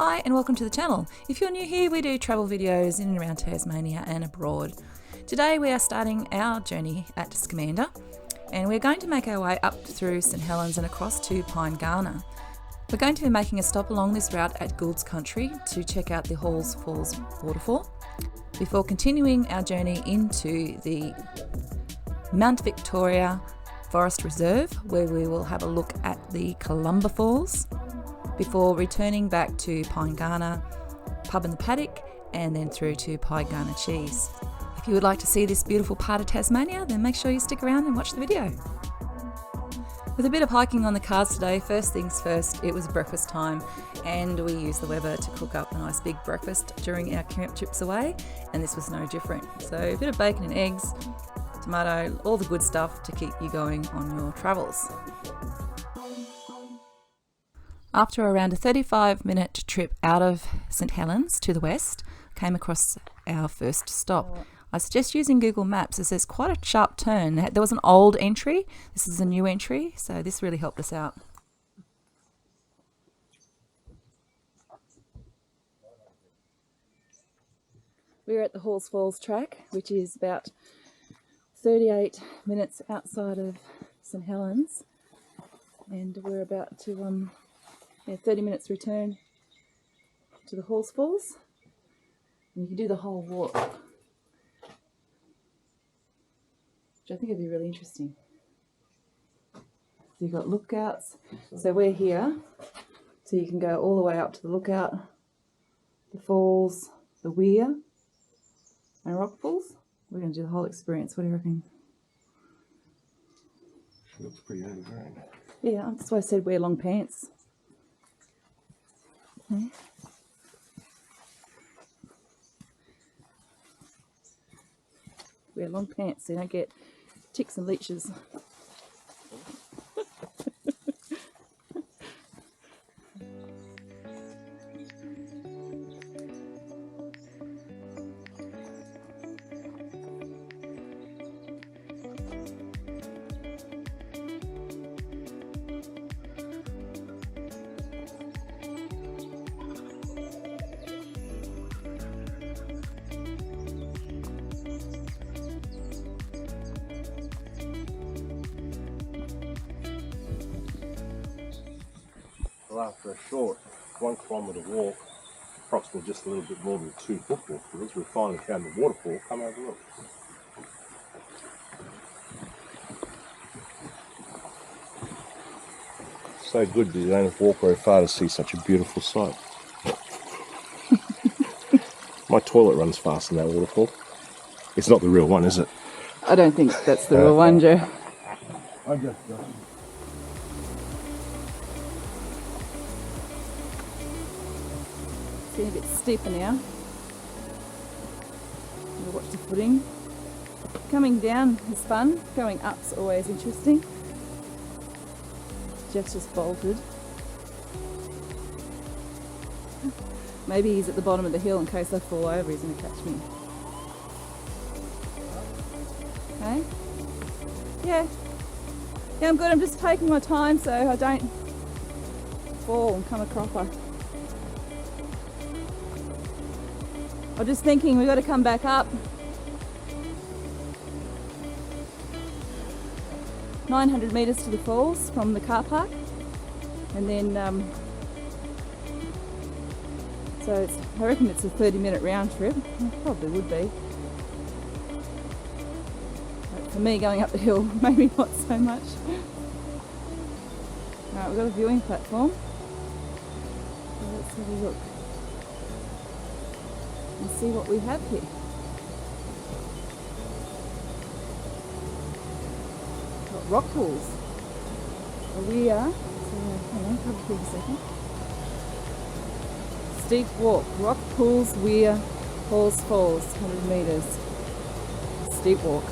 Hi and welcome to the channel. If you're new here, we do travel videos in and around Tasmania and abroad. Today we are starting our journey at Scamander and we're going to make our way up through St Helens and across to Pynegana. We're going to be making a stop along this route at Gould's Country to check out the Halls Falls waterfall before continuing our journey into the Mount Victoria Forest Reserve, where we will have a look at the Columba Falls before returning back to Pyengana pub in the paddock and then through to Pyengana cheese. If you would like to see this beautiful part of Tasmania, then make sure you stick around and watch the video. With a bit of hiking on the cards today, first things first, it was breakfast time and we used the Weber to cook up a nice big breakfast during our camp trips away, and this was no different. So a bit of bacon and eggs, tomato, all the good stuff to keep you going on your travels. After around a 35-minute trip out of St Helens to the west, came across our first stop. I suggest using Google Maps as there's quite a sharp turn. There was an old entry, this is a new entry, so this really helped us out. We're at the Halls Falls track, which is about 38 minutes outside of St Helens, and we're about to 30 minutes return to the Halls Falls, and you can do the whole walk, which I think would be really interesting. So you've got lookouts, so we're here, so you can go all the way up to the lookout, the falls, the weir and rock falls. We're going to do the whole experience. What do you reckon? She looks pretty overgrown. Yeah, that's why I said wear long pants. Okay. Wear long pants so you don't get ticks and leeches. Well, after a short 1 kilometre walk, approximately just a little bit more than 2 football fields, we finally found the waterfall. Come over and look. So good that you don't have to walk very far to see such a beautiful sight. My toilet runs fast in that waterfall. It's not the real one, is it? I don't think that's the real one, Joe. I just It's getting a bit steeper now. We'll watch the footing. Coming down is fun, going up's always interesting. Jeff's just bolted. Maybe he's at the bottom of the hill in case I fall over, he's going to catch me. Okay? Yeah, I'm good. I'm just taking my time so I don't fall and come a cropper. I'm just thinking we've got to come back up. 900 metres to the falls from the car park, and then so I reckon it's a 30-minute round trip. It probably would be. But for me, going up the hill, maybe not so much. Alright, we've got a viewing platform. So let's have a look and see what we have here. Got rock pools. We are, so hang on, probably a second. Steep walk, rock pools, weir, Halls Falls, 100 metres. Steep walk.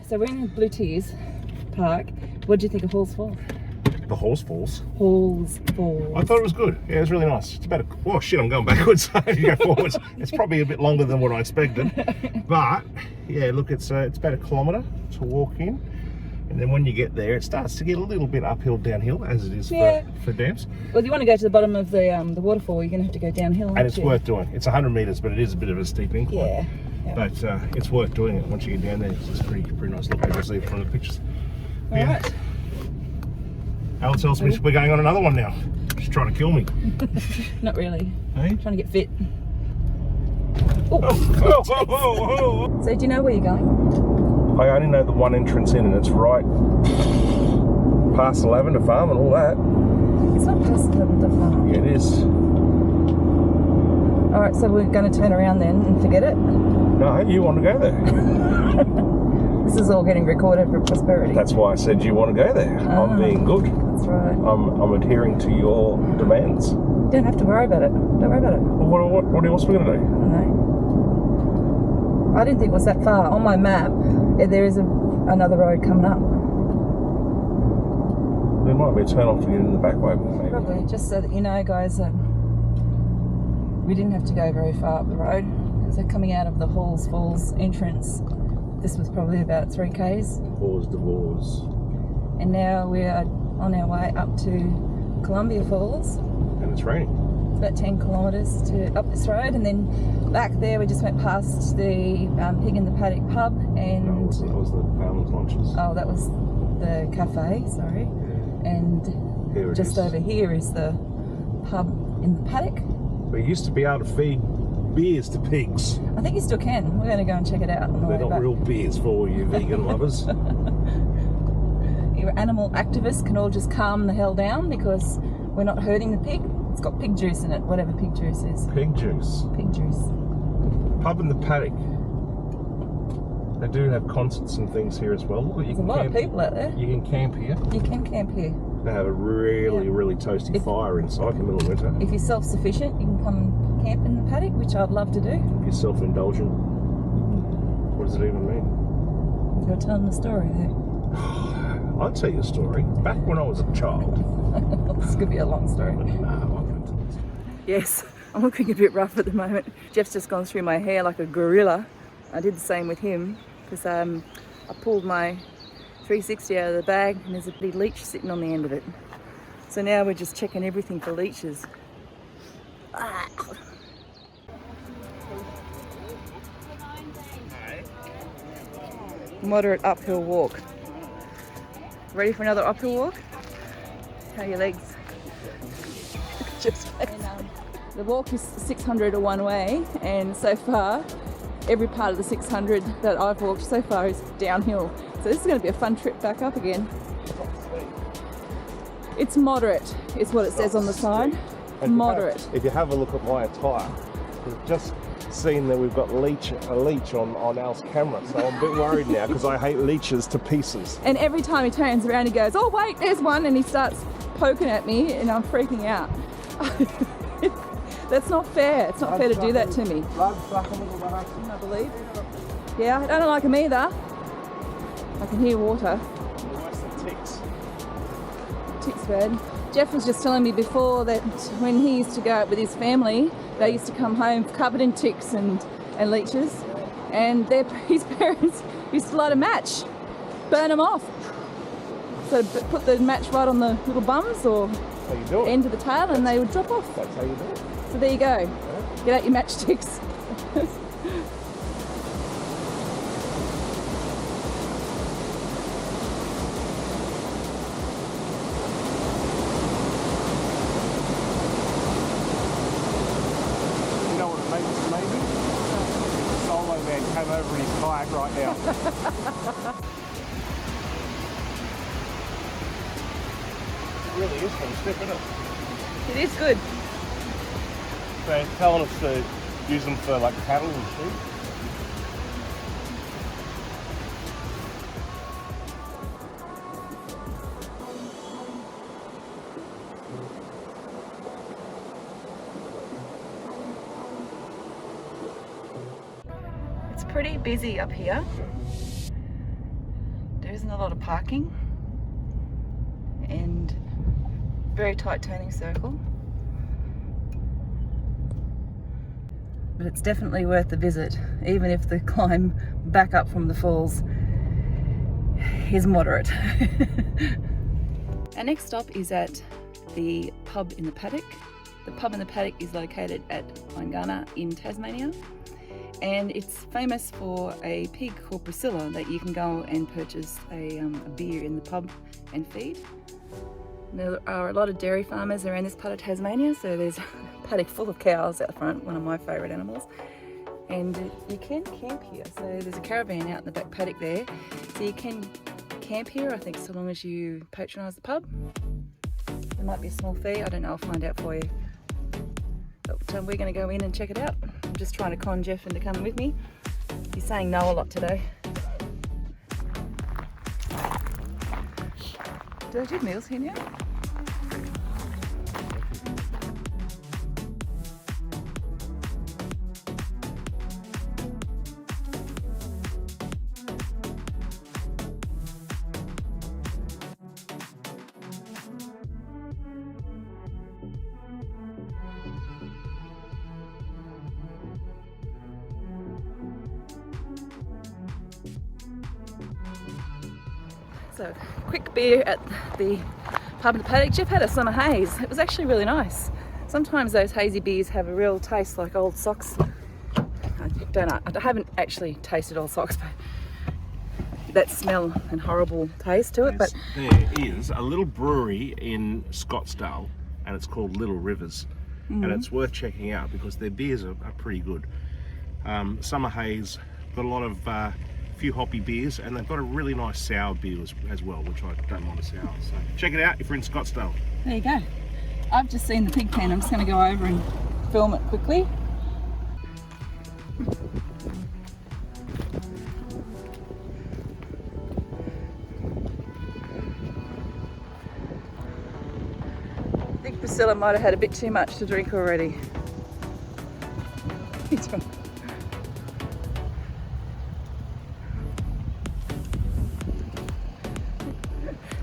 So we're in Blue Tears Park. What do you think of Halls Falls? The Halls Falls. Halls Falls. I thought it was good. Yeah, it was really nice. It's about oh shit, I'm going backwards. You go forwards. It's probably a bit longer than what I expected. But yeah, look, it's about a kilometre to walk in. And then when you get there, it starts to get a little bit uphill, downhill, as it is for dams. Well, if you want to go to the bottom of the waterfall, you're going to have to go downhill, and it's worth doing. It's 100 metres, but it is a bit of a steep incline. Yeah. But it's worth doing it once you get down there. It's pretty nice look, as you see from the pictures. All right. Alan tells me we're going on another one now. She's trying to kill me. Not really. Hey? Trying to get fit. Oh. So do you know where you're going? I only know the one entrance in, and it's right past the lavender farm and all that. It's not past the lavender farm. Yeah, it is. All right, so we're going to turn around then and forget it? No, you want to go there. This is all getting recorded for prosperity. That's why I said you want to go there. I'm being good. That's right. I'm adhering to your demands. You don't have to worry about it. Don't worry about it. Well, what else are we going to do? I don't know. I didn't think it was that far. On my map, there is another road coming up. There might be a turn off to get in the back way, maybe. Probably. Just so that you know, guys, we didn't have to go very far up the road. Because they're coming out of the Halls Falls entrance. This was probably about 3 k's. Pause divorce. And now we are on our way up to Columba Falls. And it's raining. It's about 10 kilometres to up this road, and then back there we just went past the Pig in the Paddock pub, and No, that was the Palmer's lunches. oh, that was the cafe. Sorry, Yeah. and Here it just is. over here is the pub in the paddock. We used to be able to feed beers to pigs. I think you still can. We're going to go and check it out on the They're way not back. real beers for you vegan lovers. Your animal activists can all just calm the hell down because we're not hurting the pig. It's got pig juice in it, whatever pig juice is. Pig juice. Pig juice. Pub in the Paddock. They do have concerts and things here as well. Look, you There's a lot of people out there. You can camp here. You can camp here. They have a really toasty fire inside in the middle of winter. If you're self-sufficient, you can come and camp in the paddock, which I'd love to do. If you're self-indulgent, what does it even mean? You're telling the story there. I'll tell you a story. Back when I was a child. This could be a long story. Yes, I'm looking a bit rough at the moment. Jeff's just gone through my hair like a gorilla. I did the same with him because I pulled my 360 out of the bag and there's a big leech sitting on the end of it. So now we're just checking everything for leeches. Moderate uphill walk. Ready for another uphill walk? How are your legs? Just the walk is 600 one way, and so far every part of the 600 that I've walked so far is downhill. So this is going to be a fun trip back up again. It's moderate is what it says on the sign. Moderate. If you have a look at my attire, we've just seen that we've got a leech on Al's camera, so I'm a bit worried now because I hate leeches to pieces. And every time he turns around he goes, oh wait, there's one, and he starts poking at me and I'm freaking out. That's not fair. It's not fair to do that to me. I believe. Yeah, I don't like them either. I can hear water. Ticks. Ticks bad. Jeff was just telling me before that when he used to go out with his family, they used to come home covered in ticks and leeches, and his parents used to light a match, burn them off. So put the match right on the little bums or end of the tail, and they would drop off. That's how you do it. So there you go. Get out your matchsticks. Over in his kayak right now. It really is fun stuff, isn't it? It is good. They're telling us to use them for like cattle and sheep. Pretty busy up here. isn't a lot of parking and very tight turning circle. But it's definitely worth the visit, even if the climb back up from the falls is moderate. Our next stop is at the pub in the paddock. The pub in the paddock is located at Pyengana in Tasmania, and it's famous for a pig called Priscilla that you can go and purchase a beer in the pub and feed. There are a lot of dairy farmers around this part of Tasmania, so there's a paddock full of cows out front, one of my favourite animals. And you can camp here, so there's a caravan out in the back paddock there, so you can camp here, I think, so long as you patronise the pub. There might be a small fee, I don't know, I'll find out for you. But we're going to go in and check it out. I'm just trying to con Jeff into coming with me. He's saying no a lot today. Do they do meals here now? So, quick beer at the pub in the paddock. Jeff had a summer haze. It was actually really nice. Sometimes those hazy beers have a real taste like old socks. I haven't actually tasted old socks, but that smell and horrible taste to it. But there is a little brewery in Scottsdale, and it's called Little Rivers, and it's worth checking out because their beers are pretty good. Summer haze, got a lot of few hoppy beers, and they've got a really nice sour beer as well, which I don't mind a sour. So check it out if you're in Scottsdale. There you go. I've just seen the pig pen. I'm just going to go over and film it quickly. I think Priscilla might have had a bit too much to drink already.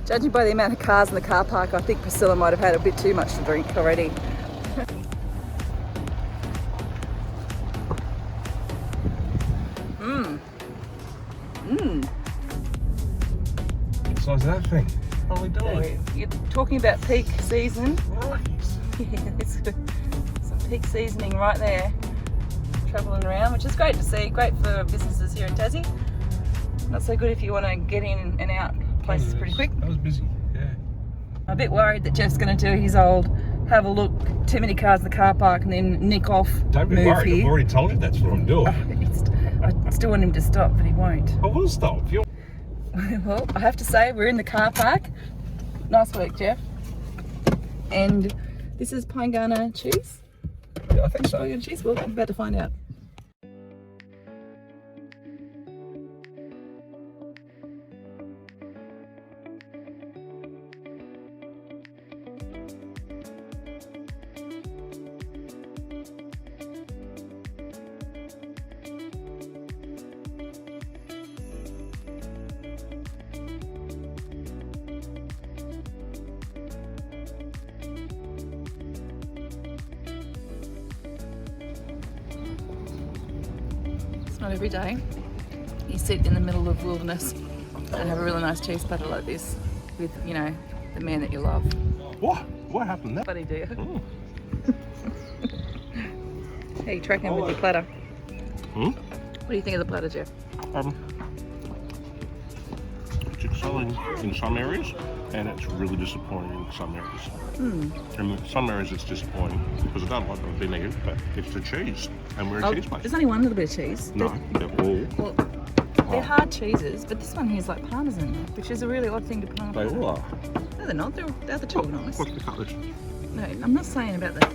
Judging by the amount of cars in the car park, I think Priscilla might have had a bit too much to drink already. What size is that thing? What are we doing? So you're talking about peak season. Nice. Yeah, it's some peak seasoning right there. Travelling around, which is great to see. Great for businesses here in Tassie. Not so good if you want to get in and out places pretty quick. That was busy, yeah. I'm a bit worried that Jeff's going to do his old have a look, too many cars in the car park and then nick off. Don't be worried, here. I've already told you that's what I'm doing. I still want him to stop, but he won't. I will stop. Well, I have to say, we're in the car park. Nice work, Jeff. And this is Pyengana cheese? Yeah, I think so. Pyengana cheese? Well, I'm about to find out. Not every day you sit in the middle of wilderness and have a really nice cheese platter like this with, you know, the man that you love. What happened there? Funny, do you? How are you tracking with your platter? What do you think of the platter, Jeff? It's excelling in some areas, and it's really disappointing in some areas. And in some areas it's disappointing because I don't like the vinegar, but it's the cheese, and we're a cheese place. There's only one little bit of cheese. No, they're all. Well, they're hard cheeses, but this one here is like parmesan, which is a really odd thing to put on. They all are. No, they're not. The other two are nice. What's the cutlet? No, I'm not saying about that.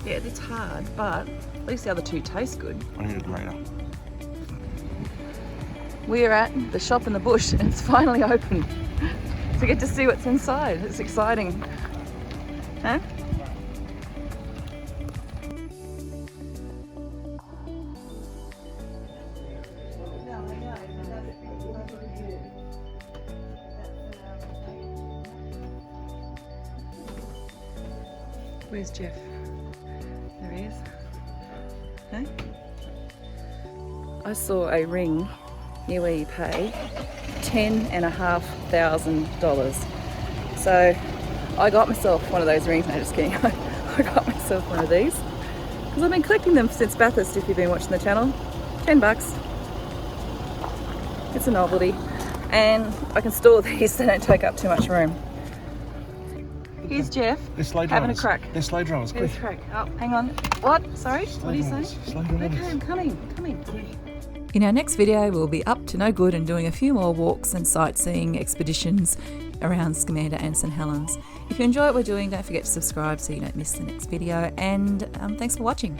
Yeah, it's hard, but at least the other two taste good. I need a grater. We're at the shop in the bush and it's finally open. To get to see what's inside. It's exciting. Huh? Where's Jeff? There he is. Hey? I saw a ring near where you pay $10,500. So I got myself one of those rings. No, just kidding. I got myself one of these because I've been collecting them since Bathurst. If you've been watching the channel, $10. It's a novelty, and I can store these. They don't take up too much room. Here's Jeff having a crack. They're slow dryers. Quick. Crack. Oh, hang on. What? Sorry? What are you saying? Okay, I'm coming. In our next video, we'll be up to no good and doing a few more walks and sightseeing expeditions around Scamanda and St Helens. If you enjoy what we're doing, don't forget to subscribe so you don't miss the next video, and thanks for watching.